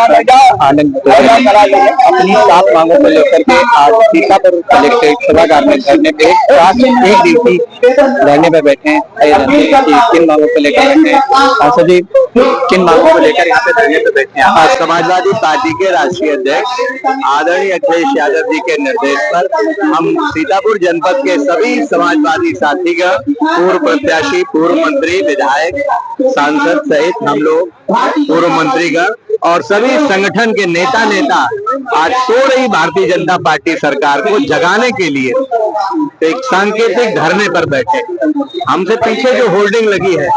आनंद अपनी 7 मांगों को लेकर के आज सीतापुर कलेक्ट्रेट सभागार में धरने पे साथ एक दिवसीय धरने पे बैठे हैं। किन मांगों को लेकर बैठे हैं सांसद जी, किन मांगों को लेकर यहाँ पे धरने पे बैठे हैं? आज समाजवादी पार्टी के राष्ट्रीय अध्यक्ष आदरणीय अखिलेश यादव जी के निर्देश पर हम सीतापुर जनपद के सभी समाजवादी साथीगण, पूर्व प्रत्याशी, पूर्व मंत्री, विधायक, सांसद सहित हम लोग पूर्व मंत्रीगण और सभी संगठन के नेता आज सो रही भारतीय जनता पार्टी सरकार को जगाने के लिए एक सांकेतिक धरने पर बैठे। हमसे पीछे जो होल्डिंग लगी है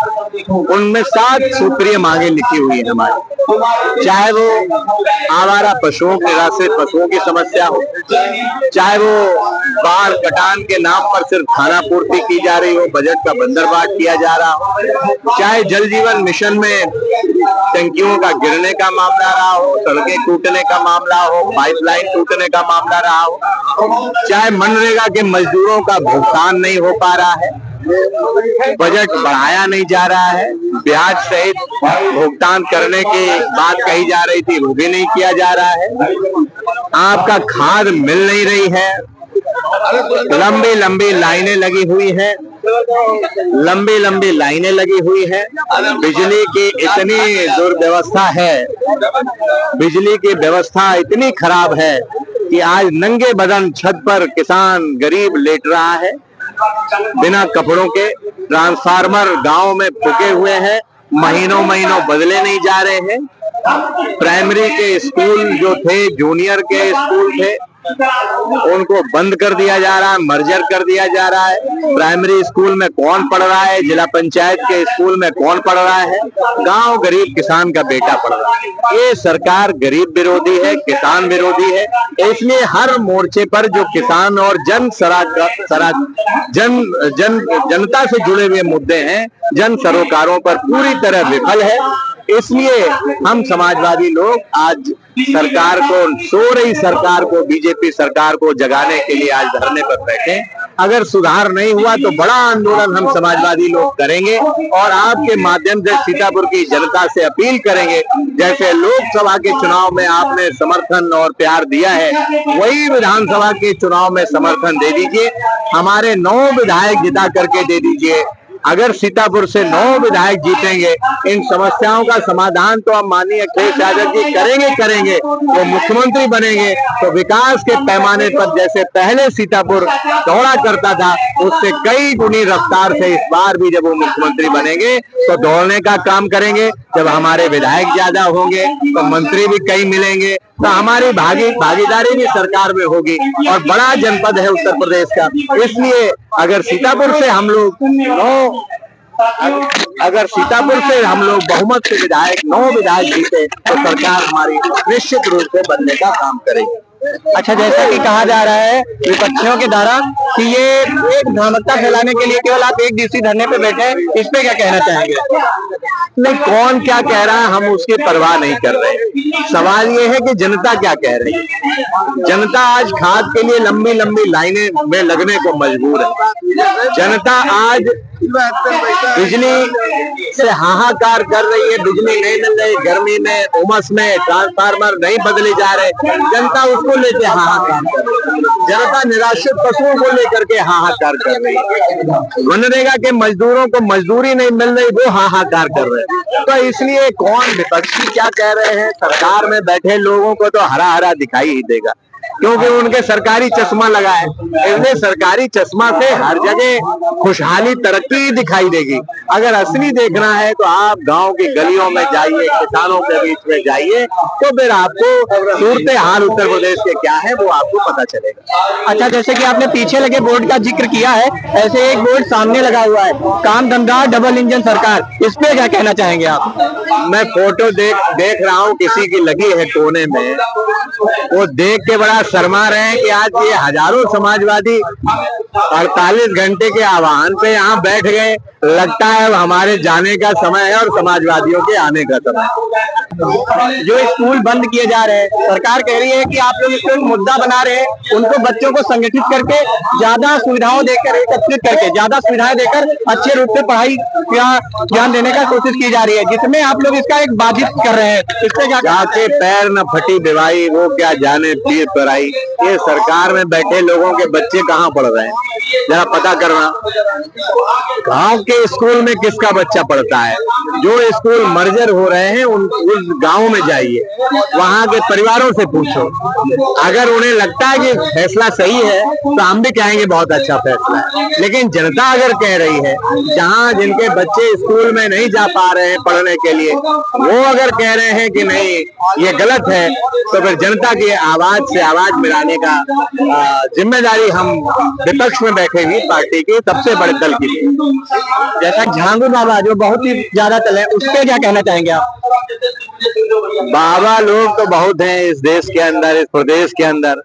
उनमें 7 सूत्रीय मांगे लिखी हुई है हमारी, चाहे वो आवारा पशुओं के रास्ते पशुओं की समस्या हो, चाहे वो बाढ़ कटान के नाम पर सिर्फ खाना पूर्ति की जा रही हो, बजट का बंदरबाट किया जा रहा हो, चाहे जल जीवन मिशन में टंकियों का गिरने का मामला रहा हो, सड़कें टूटने का मामला हो, पाइपलाइन टूटने का मामला रहा हो, चाहे मनरेगा के मजदूरों का भुगतान नहीं हो पा रहा है, बजट बढ़ाया नहीं जा रहा है, ब्याज सहित भुगतान करने की बात कही जा रही थी वो भी नहीं किया जा रहा है, आपका खाद मिल नहीं रही है, लंबी लंबी लाइनें लगी हुई है, बिजली की इतनी दुर्व्यवस्था है, बिजली की व्यवस्था इतनी खराब है कि आज नंगे बदन छत पर किसान गरीब लेट रहा है, बिना कपड़ों के। ट्रांसफार्मर गांव में फूके हुए हैं, महीनों बदले नहीं जा रहे हैं। प्राइमरी के स्कूल जो थे, जूनियर के स्कूल थे, उनको बंद कर दिया जा रहा है, मर्जर कर दिया जा रहा है। प्राइमरी स्कूल में कौन पढ़ रहा है, जिला पंचायत के स्कूल में कौन पढ़ रहा है, गांव गरीब किसान का बेटा पढ़ रहा है। ये सरकार गरीब विरोधी है, किसान विरोधी है। इसलिए हर मोर्चे पर जो किसान और जनता से जुड़े हुए मुद्दे हैं, जन सरोकारों पर पूरी तरह विफल है। इसलिए हम समाजवादी लोग आज सरकार को, सो रही सरकार को, बीजेपी सरकार को जगाने के लिए आज धरने पर बैठे। अगर सुधार नहीं हुआ तो बड़ा आंदोलन हम समाजवादी लोग करेंगे और आपके माध्यम से सीतापुर की जनता से अपील करेंगे, जैसे लोकसभा के चुनाव में आपने समर्थन और प्यार दिया है, वही विधानसभा के चुनाव में समर्थन दे दीजिए। हमारे 9 विधायक जिता करके दे दीजिए। अगर सीतापुर से 9 विधायक जीतेंगे, इन समस्याओं का समाधान तो हम माननीय अखिलेश यादव जी करेंगे। वो मुख्यमंत्री बनेंगे तो विकास के पैमाने पर जैसे पहले सीतापुर दौड़ा करता था, उससे कई गुनी रफ्तार से इस बार भी जब वो मुख्यमंत्री बनेंगे तो दौड़ने का काम करेंगे। जब हमारे विधायक ज्यादा होंगे तो मंत्री भी कई मिलेंगे, तो हमारी भागीदारी भी सरकार में होगी। और बड़ा जनपद है उत्तर प्रदेश का, इसलिए अगर सीतापुर से हम लोग बहुमत से 9 विधायक जीते तो सरकार हमारी निश्चित रूप से बनने का काम करेगी। अच्छा, जैसा कि कहा जा रहा है विपक्षियों के द्वारा कि ये एक भ्रामकता फैलाने के लिए केवल आप एक दिवसीय धरने पे बैठे हैं, इस पे क्या कहना चाहेंगे? नहीं, कौन क्या कह रहा है हम उसकी परवाह नहीं कर रहे। सवाल ये है कि जनता क्या कह रही है। जनता आज खाद के लिए लंबी लंबी लाइनें में लगने को मजबूर है। जनता आज बिजली से हाहाकार कर रही है, बिजली नहीं मिल रही, गर्मी में, उमस में ट्रांसफार्मर नहीं बदले जा रहे, जनता उसको लेकर हाहाकार कर रही है। जनता निराश्रित पशुओं को लेकर के हाहाकार कर रही है। मनरेगा के मजदूरों को मजदूरी नहीं मिल रही, वो हाहाकार कर रहे हैं। तो इसलिए कौन विपक्षी क्या कह रहे हैं, सरकार में बैठे लोगों को तो हरा हरा दिखाई ही देगा, क्योंकि उनके सरकारी चश्मा लगा है। इसलिए सरकारी चश्मा से हर जगह खुशहाली, तरक्की दिखाई देगी। अगर असली देखना है तो आप गांव की गलियों में जाइए, किसानों के बीच में जाइए, तो फिर आपको सूरत हाल उत्तर प्रदेश के क्या है वो आपको पता चलेगा। अच्छा, जैसे कि आपने पीछे लगे बोर्ड का जिक्र किया है, ऐसे एक बोर्ड सामने लगा हुआ है, काम धंधा डबल इंजन सरकार, इस पे क्या कहना चाहेंगे आप? मैं फोटो देख रहा हूँ, किसी की लगी है कोने में, वो देख के बड़ा शर्मा रहे हैं कि आज ये हजारों समाजवादी 48 घंटे के आह्वान पे यहाँ बैठ गए। लगता है हमारे जाने का समय है और समाजवादियों के आने का समय है। जो स्कूल बंद किए जा रहे हैं, सरकार कह रही है कि आप लोग इसको एक मुद्दा बना रहे हैं, उनको बच्चों को संगठित करके ज्यादा सुविधाओं देकर, एकत्रित करके ज्यादा सुविधाएं देकर अच्छे रूप से पढ़ाई का ज्ञान देने का कोशिश की जा रही है, जिसमें आप लोग इसका एक बाधित कर रहे हैं। इससे क्या जाके पैर न फटी दिवाई, वो क्या जाने पीर पर आई। ये सरकार में बैठे लोगों के बच्चे कहाँ पढ़ रहे हैं, जरा पता करना। गांव के स्कूल में किसका बच्चा पढ़ता है? जो स्कूल मर्जर हो रहे हैं उस गांव में जाइए, वहां के परिवारों से पूछो। अगर उन्हें लगता है कि फैसला सही है तो हम भी कहेंगे बहुत अच्छा फैसला है। लेकिन जनता अगर कह रही है, जहां जिनके बच्चे स्कूल में नहीं जा पा रहे हैं पढ़ने के लिए, वो अगर कह रहे हैं कि नहीं ये गलत है, तो फिर जनता की आवाज से आवाज मिलाने का जिम्मेदारी हम विपक्ष में बैठे हुई पार्टी की सबसे बड़े दल की। जैसा झांगू बाबा जो बहुत ही ज्यादा चले, उस पर क्या कहना चाहेंगे आप? बाबा लोग तो बहुत हैं इस देश के अंदर, इस प्रदेश के अंदर।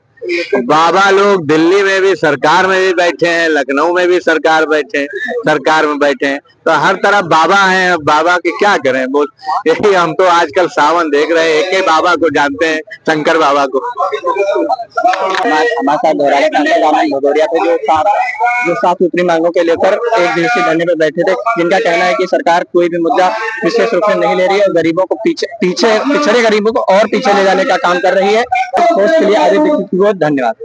बाबा लोग दिल्ली में भी सरकार में भी बैठे हैं, लखनऊ में भी सरकार में बैठे हैं, तो हर तरफ बाबा हैं। अब बाबा के क्या करें बोल, यही हम तो आजकल सावन देख रहे हैं, एक ही बाबा को जानते हैं, शंकर बाबा को। हमारे साथ भदौरिया थे जो सात सूत्री मांगों के लेकर एक दिवसीय धरने पर बैठे थे, जिनका कहना है कि सरकार कोई भी मुद्दा विशेष रूप से नहीं ले रही है, गरीबों को पिछड़े गरीबों को और पीछे ले जाने का काम कर रही है। पोस्ट के लिए आदित्य, धन्यवाद।